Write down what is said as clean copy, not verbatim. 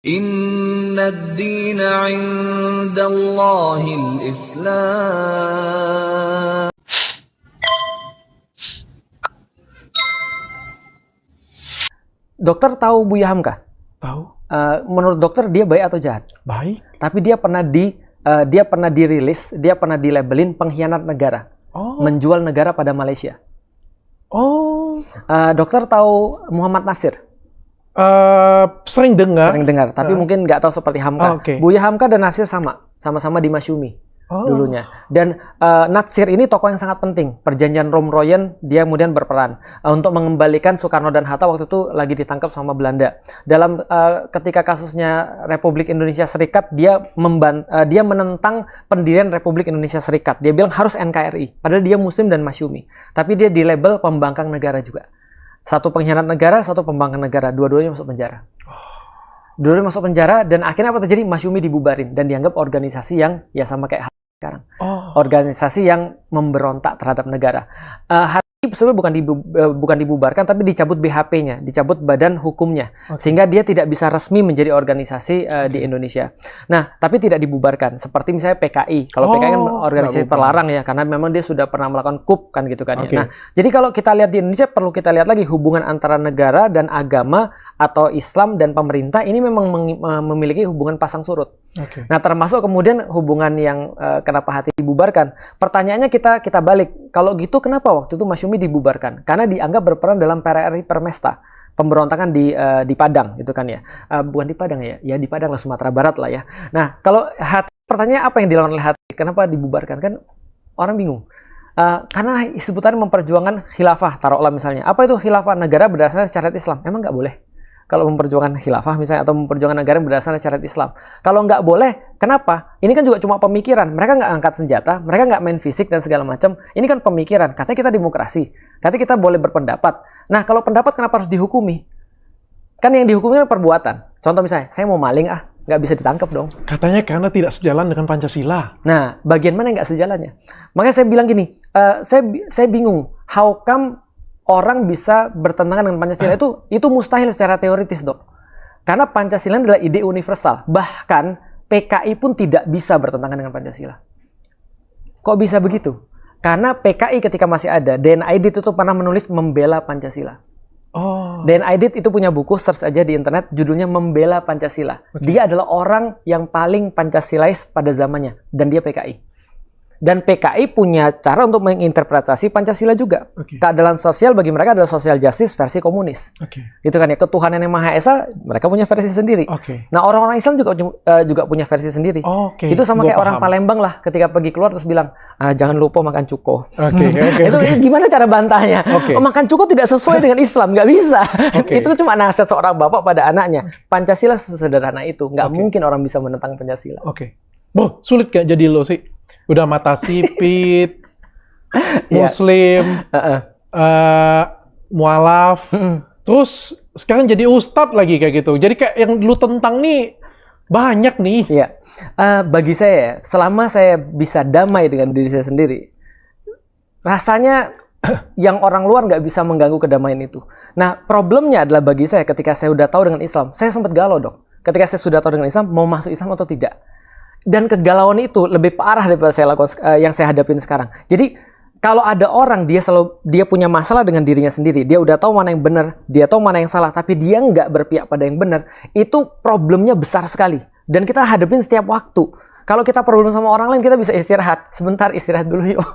Inna ad-dina 'indallahil Islam. Dokter tahu Buya Hamka? Tahu. Menurut dokter dia baik atau jahat? Baik. Tapi dia pernah dirilis, dia pernah dilabelin pengkhianat negara. Oh. Menjual negara pada Malaysia. Oh. Dokter tahu Muhammad Nasir? Sering dengar. Sering dengar, tapi mungkin nggak tahu seperti Hamka. Okay. Buya Hamka dan Nasir sama-sama di Masyumi dulunya. Dan Nasir ini tokoh yang sangat penting. Perjanjian Romroyen dia kemudian berperan untuk mengembalikan Soekarno dan Hatta waktu itu lagi ditangkap sama Belanda. Dalam ketika kasusnya Republik Indonesia Serikat, dia menentang pendirian Republik Indonesia Serikat. Dia bilang harus NKRI, padahal dia Muslim dan Masyumi. Tapi dia dilabel pembangkang negara juga. Satu pengkhianat negara, satu pembangkang negara. Dua-duanya masuk penjara. Dua-duanya masuk penjara dan akhirnya apa terjadi? Masyumi dibubarin dan dianggap organisasi yang ya sama kayak sekarang. Organisasi yang memberontak terhadap negara. Sebenarnya bukan dibubarkan, tapi dicabut BHP-nya, dicabut badan hukumnya, sehingga dia tidak bisa resmi menjadi organisasi di Indonesia. Nah, tapi tidak dibubarkan, seperti misalnya PKI. Kalau PKI kan organisasi terlarang ya, karena memang dia sudah pernah melakukan coup kan gitu kan ya. Nah, jadi kalau kita lihat di Indonesia, perlu kita lihat lagi hubungan antara negara dan agama atau Islam dan pemerintah ini memang memiliki hubungan pasang surut. Nah, termasuk kemudian hubungan yang kenapa hati dibubarkan. Pertanyaannya kita balik. Kalau gitu kenapa waktu itu Masyumi dibubarkan? Karena dianggap berperan dalam PRRI Permesta, pemberontakan di Padang gitu kan ya. Bukan di Padang ya, ya di Padang lah, Sumatera Barat lah ya. Nah, kalau hati, pertanyaan apa yang dilakukan oleh hati? Kenapa dibubarkan? Kan orang bingung. Karena sebutan memperjuangkan khilafah, taruhlah misalnya. Apa itu khilafah? Negara berdasarkan syariat Islam. Emang nggak boleh? Kalau memperjuangkan khilafah misalnya, atau memperjuangkan negara berdasarkan syariat Islam. Kalau nggak boleh, kenapa? Ini kan juga cuma pemikiran. Mereka nggak angkat senjata, mereka nggak main fisik dan segala macam. Ini kan pemikiran. Katanya kita demokrasi. Katanya kita boleh berpendapat. Nah, kalau pendapat kenapa harus dihukumi? Kan yang dihukumi kan perbuatan. Contoh misalnya, saya mau maling nggak bisa ditangkap dong. Katanya karena tidak sejalan dengan Pancasila. Nah, bagian mana yang nggak sejalannya? Makanya saya bilang gini, saya bingung. How come orang bisa bertentangan dengan Pancasila? Itu mustahil secara teoritis, Dok. Karena Pancasila adalah ide universal. Bahkan PKI pun tidak bisa bertentangan dengan Pancasila. Kok bisa begitu? Karena PKI ketika masih ada, DN Aidit itu pernah menulis membela Pancasila. DN Aidit itu punya buku, search aja di internet, judulnya Membela Pancasila. Dia adalah orang yang paling Pancasilais pada zamannya, dan dia PKI. Dan PKI punya cara untuk menginterpretasi Pancasila juga. Keadilan sosial bagi mereka adalah social justice versi komunis. Gitu kan ya, ketuhanan yang Maha Esa, mereka punya versi sendiri. Nah, orang-orang Islam juga punya versi sendiri. Itu sama kayak orang Palembang lah, ketika pergi keluar terus bilang, jangan lupa makan cuko. Itu gimana cara bantahnya? Makan cuko tidak sesuai dengan Islam, nggak bisa. Itu cuma nasihat seorang bapak pada anaknya. Pancasila sesederhana itu, nggak mungkin orang bisa menentang Pancasila. Boh, sulit gak jadi lo sih? Udah mata sipit, Muslim, mualaf, terus sekarang jadi ustadz lagi kayak gitu. Jadi kayak yang dulu tentang nih banyak nih. Iya, bagi saya, selama saya bisa damai dengan diri saya sendiri, rasanya yang orang luar nggak bisa mengganggu kedamaian itu. Nah, problemnya adalah bagi saya ketika saya udah tahu dengan Islam, saya sempat galau dong. Ketika saya sudah tahu dengan Islam, mau masuk Islam atau tidak. Dan kegalauan itu lebih parah daripada yang saya hadapin sekarang. Jadi kalau ada orang dia punya masalah dengan dirinya sendiri, dia udah tahu mana yang benar, dia tahu mana yang salah, tapi dia nggak berpihak pada yang benar, itu problemnya besar sekali. Dan kita hadapin setiap waktu. Kalau kita problem sama orang lain, kita bisa istirahat. Sebentar, istirahat dulu yuk.